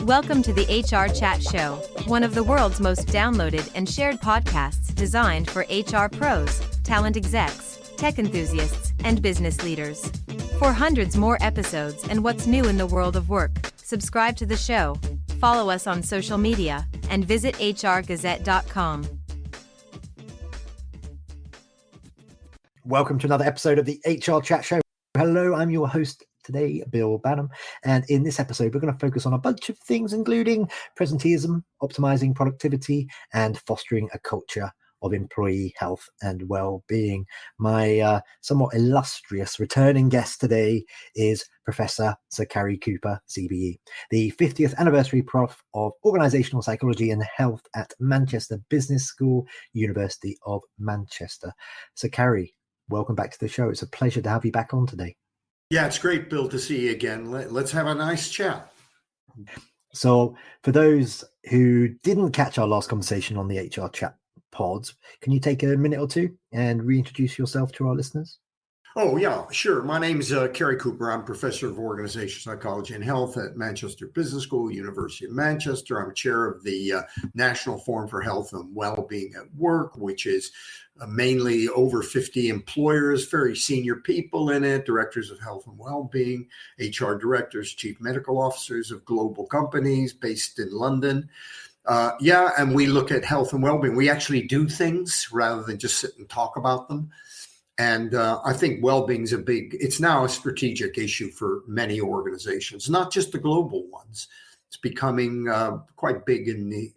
Welcome to the HR Chat Show, one of the world's most downloaded and shared podcasts designed for HR pros, talent execs, tech enthusiasts, and business leaders. For hundreds more episodes and what's new in the world of work, subscribe to the show, follow us on social media, and visit hrgazette.com. Welcome to another episode of the HR Chat Show. Hello, I'm your host today, Bill Banham, and in this episode we're going to focus on a bunch of things including presenteeism, optimizing productivity, and fostering a culture of employee health and well-being. My somewhat illustrious returning guest today is Professor Sir Cary Cooper, CBE, the 50th anniversary Prof of Organisational Psychology and Health at Manchester Business School, University of Manchester. Sir Cary, welcome back to the show. It's a pleasure to have you back on today. Yeah, it's great, Bill, to see you again. Let's have a nice chat. So for those who didn't catch our last conversation on the HR Chat pods, can you take a minute or two and reintroduce yourself to our listeners? Oh, yeah, sure. My name is Cary Cooper. I'm Professor of Organizational Psychology and Health at Manchester Business School, University of Manchester. I'm chair of the National Forum for Health and Wellbeing at Work, which is mainly over 50 employers, very senior people in it, directors of health and well-being, HR directors, chief medical officers of global companies based in London. And we look at health and well-being. We actually do things rather than just sit and talk about them. And I think well-being is it's now a strategic issue for many organizations, not just the global ones. It's becoming quite big in the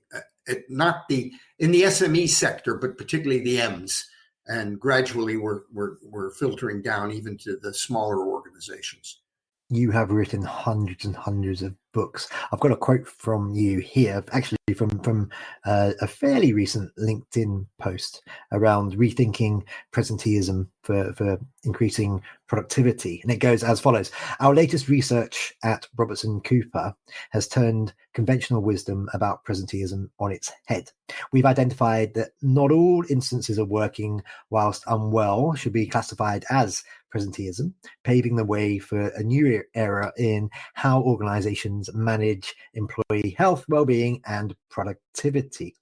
SME sector, but particularly the M's. And gradually we're filtering down even to the smaller organizations. You have written hundreds and hundreds of books. I've got a quote from you here, actually from a fairly recent LinkedIn post around rethinking presenteeism for increasing productivity. And it goes as follows. Our latest research at Robertson Cooper has turned conventional wisdom about presenteeism on its head. We've identified that not all instances of working whilst unwell should be classified as presenteeism, paving the way for a new era in how organizations manage employee health, well-being, and productivity.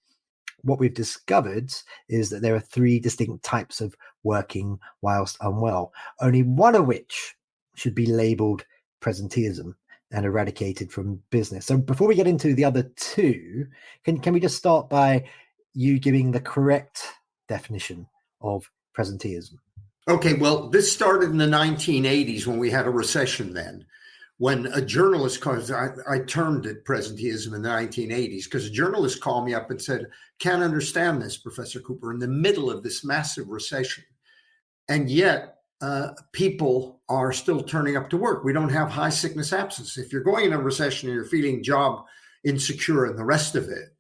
What we've discovered is that there are three distinct types of working whilst unwell, only one of which should be labeled presenteeism and eradicated from business. So before we get into the other two, can we just start by you giving the correct definition of presenteeism? Okay, well, this started in the 1980s when we had a recession then. When a journalist calls, I termed it presenteeism in the 1980s because a journalist called me up and said, can't understand this, Professor Cooper, in the middle of this massive recession. And yet people are still turning up to work. We don't have high sickness absence. If you're going in a recession and you're feeling job insecure and the rest of it,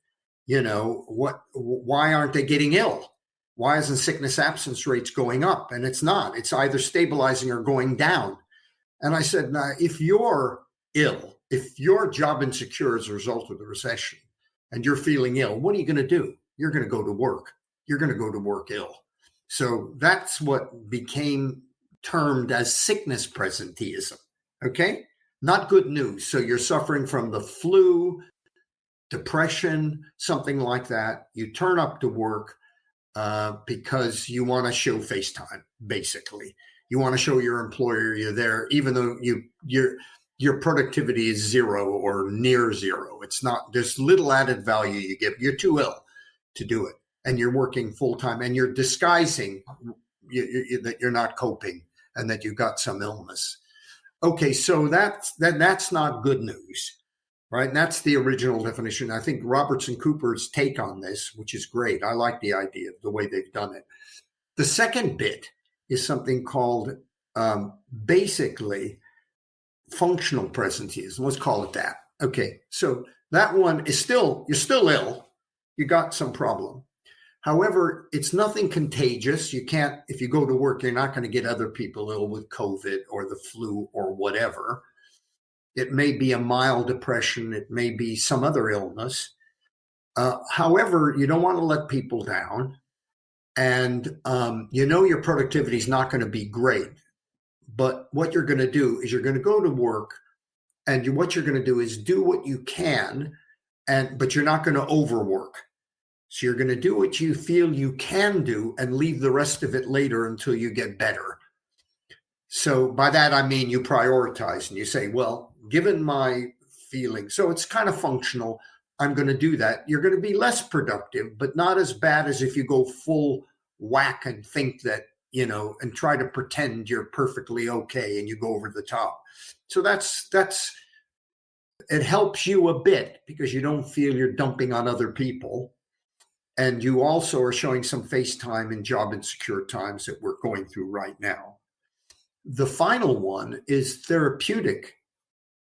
why aren't they getting ill? Why isn't sickness absence rates going up? And it's not. It's either stabilizing or going down. And I said, now, if you're ill, if you're job insecure as a result of the recession and you're feeling ill, what are you going to do? You're going to go to work. You're going to go to work ill. So that's what became termed as sickness presenteeism. Okay? Not good news. So you're suffering from the flu, depression, something like that. You turn up to work because you want to show FaceTime, basically. You want to show your employer you're there, even though your productivity is zero or near zero. It's not, there's little added value you give. You're too ill to do it. And you're working full time and you're disguising that you're not coping and that you've got some illness. Okay, so that's not good news, right? And that's the original definition. I think Robertson Cooper's take on this, which is great. I like the idea of the way they've done it. The second bit is something called basically functional presenteeism. Let's call it that. Okay, so that one is you're still ill. You got some problem. However, it's nothing contagious. You can't, if you go to work, you're not going to get other people ill with COVID or the flu or whatever. It may be a mild depression. It may be some other illness. However, you don't want to let people down. And your productivity is not going to be great. But what you're going to do is you're going to go to work And what you're going to do is do what you can, but you're not going to overwork. So you're going to do what you feel you can do and leave the rest of it later until you get better. So by that, I mean you prioritize and you say, well, given my feeling, so it's kind of functional, I'm going to do that. You're going to be less productive, but not as bad as if you go full whack and think that, and try to pretend you're perfectly okay and you go over the top. So it helps you a bit because you don't feel you're dumping on other people. And you also are showing some face time in job insecure times that we're going through right now. The final one is therapeutic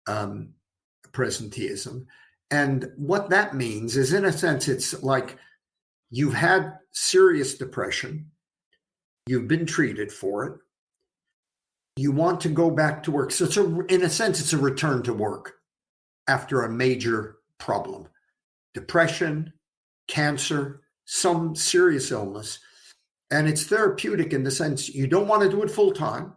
presenteeism. And what that means is, in a sense, it's like you've had serious depression. You've been treated for it. You want to go back to work. So in a sense, it's a return to work after a major problem. Depression, cancer, some serious illness. And it's therapeutic in the sense you don't want to do it full time.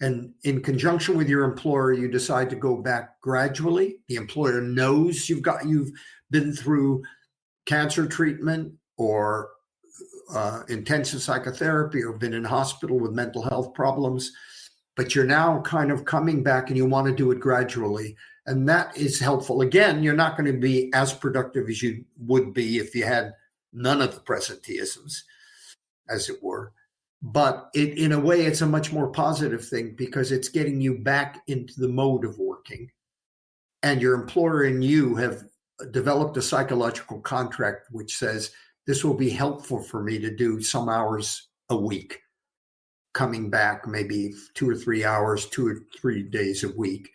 And in conjunction with your employer, you decide to go back gradually. The employer knows you've been through cancer treatment or intensive psychotherapy or been in hospital with mental health problems, but you're now kind of coming back and you want to do it gradually. And that is helpful. Again, you're not going to be as productive as you would be if you had none of the presenteeisms, as it were. But in a way, it's a much more positive thing because it's getting you back into the mode of working. And your employer and you have developed a psychological contract which says, this will be helpful for me to do some hours a week, coming back maybe 2 or 3 hours, 2 or 3 days a week,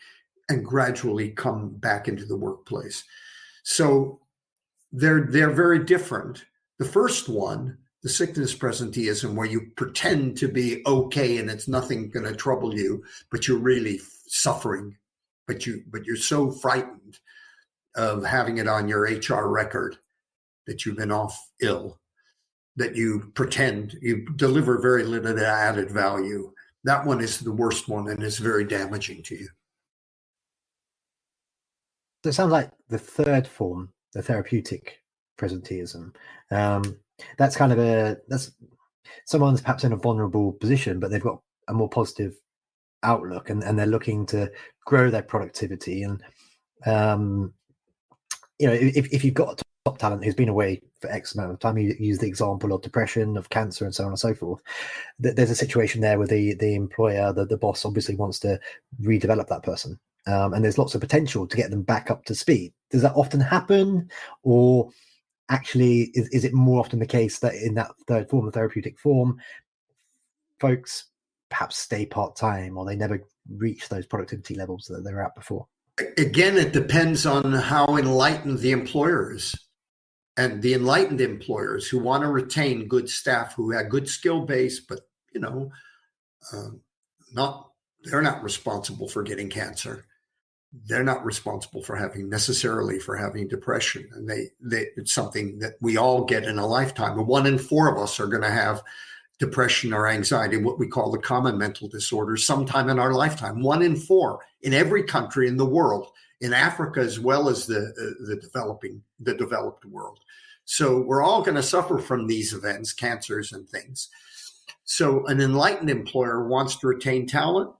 and gradually come back into the workplace. So they're very different. The first one, the sickness presenteeism, where you pretend to be okay and it's nothing going to trouble you, but you're really suffering, but you're so frightened of having it on your HR record that you've been off ill, that you pretend you deliver very little added value. That one is the worst one and is very damaging to you. So it sounds like the third form, the therapeutic presenteeism, that's kind of that's someone's perhaps in a vulnerable position, but they've got a more positive outlook and they're looking to grow their productivity. And, if you've got a top talent who's been away for X amount of time, you use the example of depression, of cancer, and so on and so forth. There's a situation there where the employer, the boss, obviously wants to redevelop that person, and there's lots of potential to get them back up to speed. Does that often happen, or actually is it more often the case that in that third form, the therapeutic form, folks perhaps stay part-time or they never reach those productivity levels that they were at before? Again, it depends on how enlightened the employer is. And the enlightened employers who want to retain good staff who have good skill base, but they're not responsible for getting cancer. They're not responsible for having depression. And it's something that we all get in a lifetime. 1 in 4 of us are going to have depression or anxiety, what we call the common mental disorders, sometime in our lifetime. 1 in 4 in every country in the world, in Africa as well as the developed world. So we're all going to suffer from these events, cancers and things. So an enlightened employer wants to retain talent,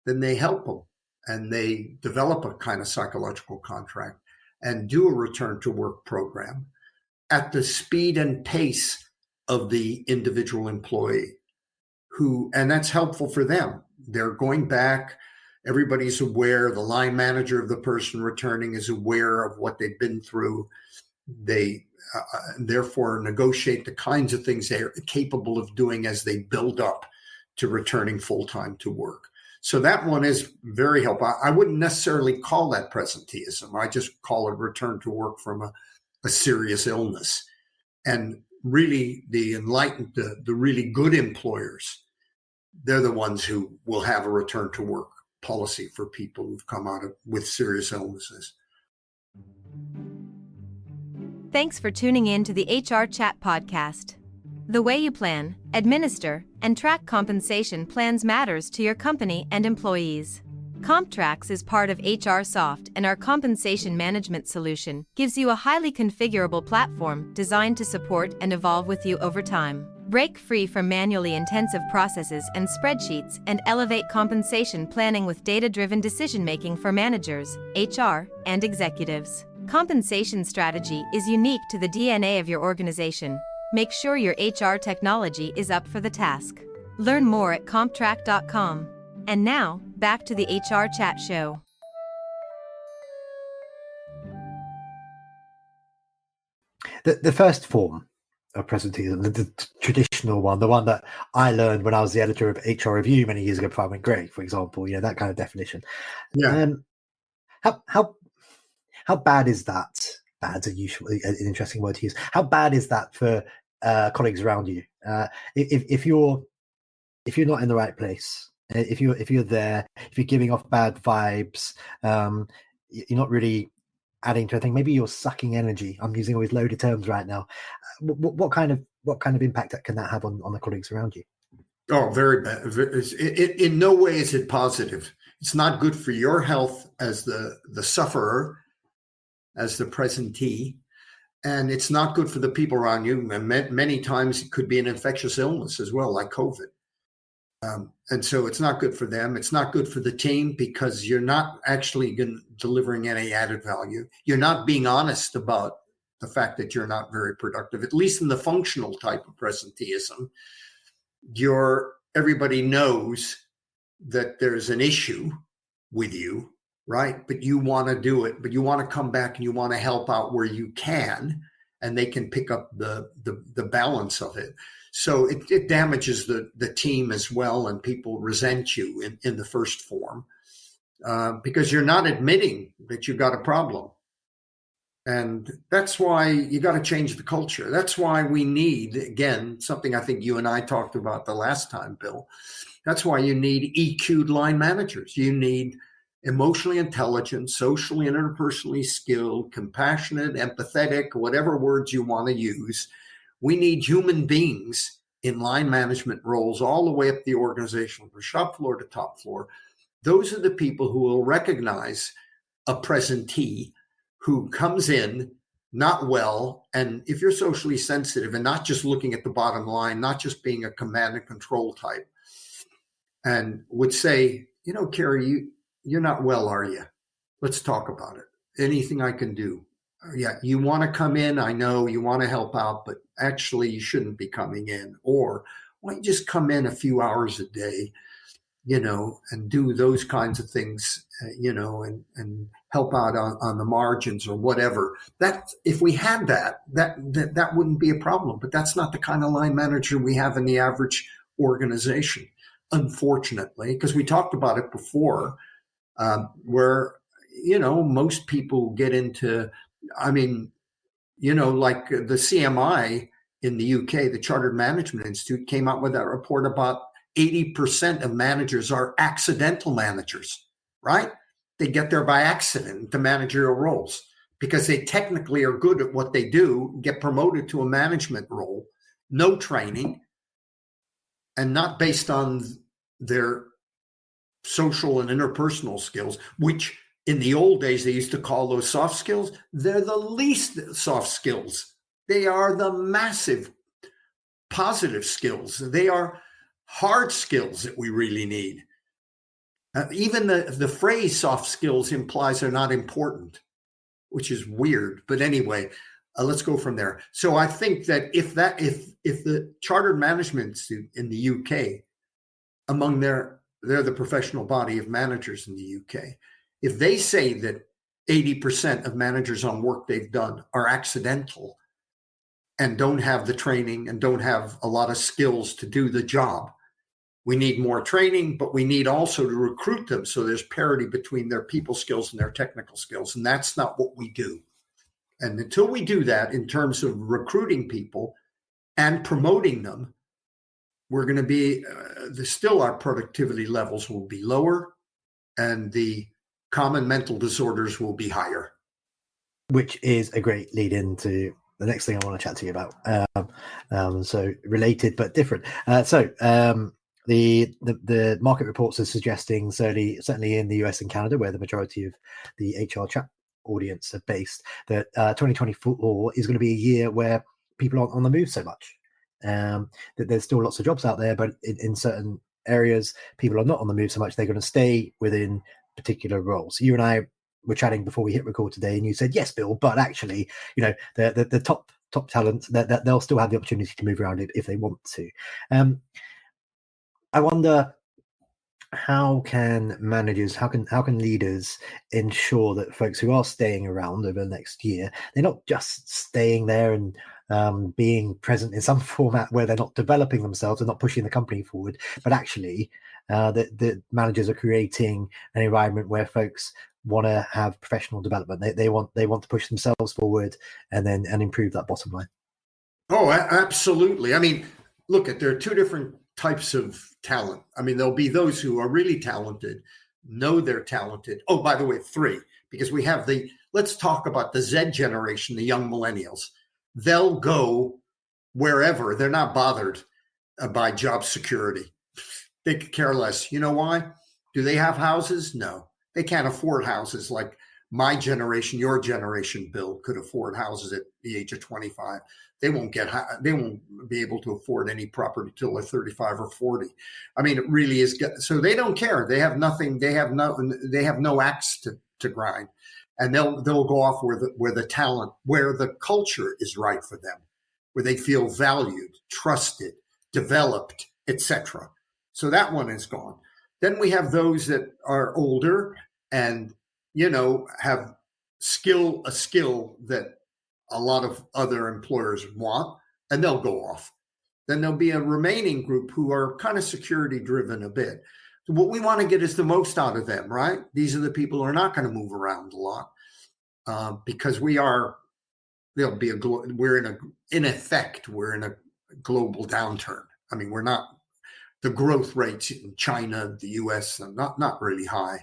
then they help them and they develop a kind of psychological contract and do a return to work program at the speed and pace of the individual employee and that's helpful for them. They're going back. Everybody's aware. The line manager of the person returning is aware of what they've been through. They therefore negotiate the kinds of things they're capable of doing as they build up to returning full-time to work. So that one is very helpful. I wouldn't necessarily call that presenteeism. I just call it return to work from a serious illness. And really the enlightened, the really good employers, they're the ones who will have a return to work policy for people who've come out with serious illnesses. Thanks for tuning in to the HRchat Podcast. The way you plan, administer, and track compensation plans matters to your company and employees. CompTrax is part of HRsoft, and our compensation management solution gives you a highly configurable platform designed to support and evolve with you over time. Break free from manually intensive processes and spreadsheets and elevate compensation planning with data-driven decision-making for managers, HR, and executives. Compensation strategy is unique to the DNA of your organization. Make sure your HR technology is up for the task. Learn more at comptrack.com. And now, back to the HR Chat Show. The first form of presenteeism, the traditional one, the one that I learned when I was the editor of HR Review many years ago before I went grey, for example, that kind of definition. Yeah. How bad is that? Bad's an interesting word to use. How bad is that for colleagues around you? If you're not in the right place, if you're there, if you're giving off bad vibes, you're not really adding to a thing. Maybe you're sucking energy. I'm using all these loaded terms right now. What kind of impact can that have on the colleagues around you? Oh, very bad. In no way is it positive. It's not good for your health as the sufferer, as the presentee, and it's not good for the people around you. And many times it could be an infectious illness as well, like COVID. And so it's not good for them. It's not good for the team because you're not actually delivering any added value. You're not being honest about the fact that you're not very productive, at least in the functional type of presenteeism. Everybody knows that there's an issue with you, right? But you want to do it, but you want to come back and you want to help out where you can, and they can pick up the balance of it. So it damages the team as well, and people resent you in the first form because you're not admitting that you got a problem. And that's why you got to change the culture. That's why we need, again, something I think you and I talked about the last time, Bill. That's why you need EQ'd line managers. You need emotionally intelligent, socially and interpersonally skilled, compassionate, empathetic, whatever words you want to use. We need human beings in line management roles all the way up the organization, from shop floor to top floor. Those are the people who will recognize a presentee who comes in not well. And if you're socially sensitive and not just looking at the bottom line, not just being a command and control type, and would say, Cary, you're not well, are you? Let's talk about it. Anything I can do? Yeah, you want to come in. I know you want to help out, but actually you shouldn't be coming in. Or why don't you just come in a few hours a day, and do those kinds of things, and help out on the margins or whatever. That if we had that wouldn't be a problem. But that's not the kind of line manager we have in the average organization, unfortunately, because we talked about it before, where most people get into. Like the CMI in the UK, the Chartered Management Institute, came out with that report about 80% of managers are accidental managers, right? They get there by accident to managerial roles because they technically are good at what they do, get promoted to a management role, no training, and not based on their social and interpersonal skills, which in the old days, they used to call those soft skills. They're the least soft skills. They are the massive positive skills. They are hard skills that we really need. Even the phrase soft skills implies they're not important, which is weird. But anyway, let's go from there. So I think that if the Chartered Management Institute in the UK, they're the professional body of managers in the UK, if they say that 80% of managers on work they've done are accidental and don't have the training and don't have a lot of skills to do the job, we need more training, but we need also to recruit them so there's parity between their people skills and their technical skills. And that's not what we do. And until we do that in terms of recruiting people and promoting them, we're going to be, still our productivity levels will be lower and the common mental disorders will be higher. Which is a great lead into the next thing I want to chat to you about. So related but different. the market reports are suggesting, certainly in the US and Canada, where the majority of the HRchat audience are based, that 2024 is going to be a year where people aren't on the move so much. That there's still lots of jobs out there, but in certain areas, people are not on the move so much. They're going to stay within particular roles. You and I were chatting before we hit record today, and you said, yes, Bill, but actually, the top talent, that they'll still have the opportunity to move around it if they want to. I wonder, how can managers, how can leaders ensure that folks who are staying around over the next year, they're not just staying there and being present in some format where they're not developing themselves and not pushing the company forward, but actually the managers are creating an environment where folks want to have professional development. They want to push themselves forward and improve that bottom line. Oh, absolutely. I mean, look, there are two different types of talent. I mean, there'll be those who are really talented, know they're talented. Oh, by the way, three, because we have let's talk about the Z generation, the young millennials. They'll go wherever. They're not bothered by job security. They could care less. You know why? Do they have houses? No, they can't afford houses like my generation, your generation, Bill, could afford houses at the age of 25. They won't be able to afford any property till they're 35 or 40. I mean, it really is. So they don't care. They have nothing. They have no axe to grind, and they'll go off where the talent, where the culture is right for them, where they feel valued, trusted, developed, etc. So that one is gone. Then we have those that are older and have a skill that a lot of other employers want, and they'll go off. Then there'll be a remaining group who are kind of security driven a bit. So what we want to get is the most out of them, right? These are the people who are not going to move around a lot because we're in a global downturn. I mean, we're not, the growth rates in China, the US, are not really high,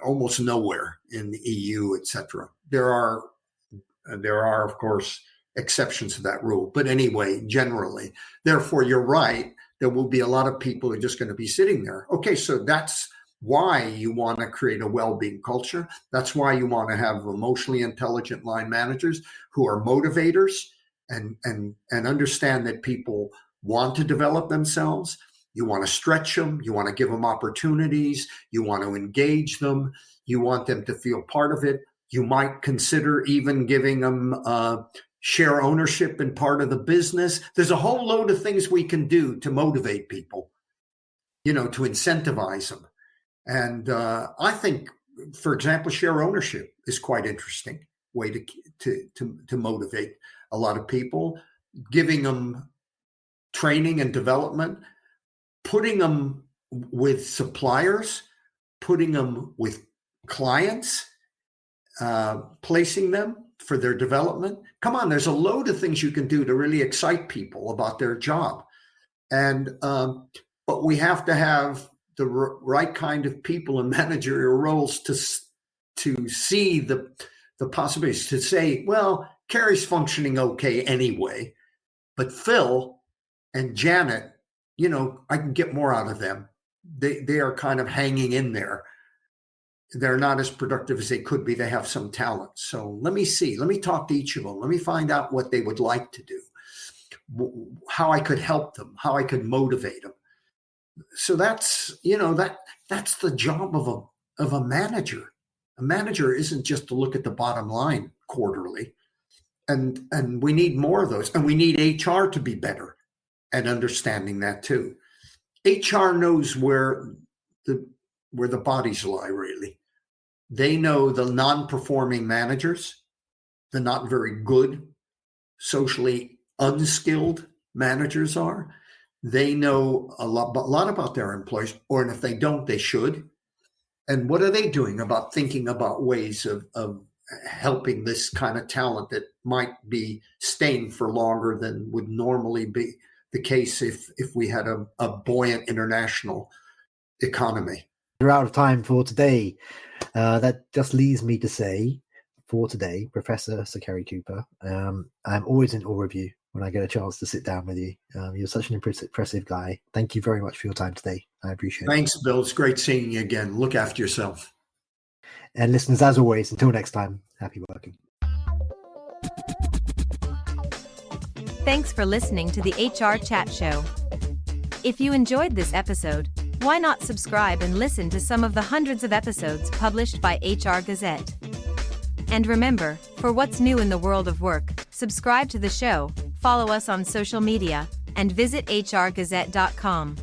almost nowhere in the EU, etc. There are, of course, exceptions to that rule. But anyway, generally, therefore, you're right. There will be a lot of people who are just going to be sitting there. Okay, so that's why you want to create a well-being culture. That's why you want to have emotionally intelligent line managers who are motivators and understand that people want to develop themselves. You want to stretch them. You want to give them opportunities. You want to engage them. You want them to feel part of it. You might consider even giving them share ownership in part of the business. There's a whole load of things we can do to motivate people, to incentivize them. And I think, for example, share ownership is quite interesting way to motivate a lot of people, giving them training and development, putting them with suppliers, putting them with clients, placing them for their development. Come on, there's a load of things you can do to really excite people about their job. And but we have to have the right kind of people in managerial roles to see the possibilities, to say, well, Cary's functioning okay anyway, but Phil and Janet, I can get more out of them. They are kind of hanging in there. They're not as productive as they could be. They have some talent. So let me talk to each of them. Let me find out what they would like to do, how I could help them, how I could motivate them. So that's the job of a manager. A manager isn't just to look at the bottom line quarterly. And we need more of those. And we need HR to be better at understanding that too. HR knows where the bodies lie, really. They know the non-performing managers, the not very good, socially unskilled managers are. They know a lot about their employees, and if they don't, they should. And what are they doing about thinking about ways of helping this kind of talent that might be staying for longer than would normally be the case if we had a buoyant international economy? We're out of time for today. That just leaves me to say, for today, Professor Sir Cary Cooper, I'm always in awe of you. when I get a chance to sit down with you. You're such an impressive guy. Thank you very much for your time today. I appreciate it. Thanks, Bill. It's great seeing you again. Look after yourself. And listeners, as always, until next time, happy working. Thanks for listening to the HR Chat Show. If you enjoyed this episode, why not subscribe and listen to some of the hundreds of episodes published by HR Gazette? And remember, for what's new in the world of work, subscribe to the show, follow us on social media, and visit hrgazette.com.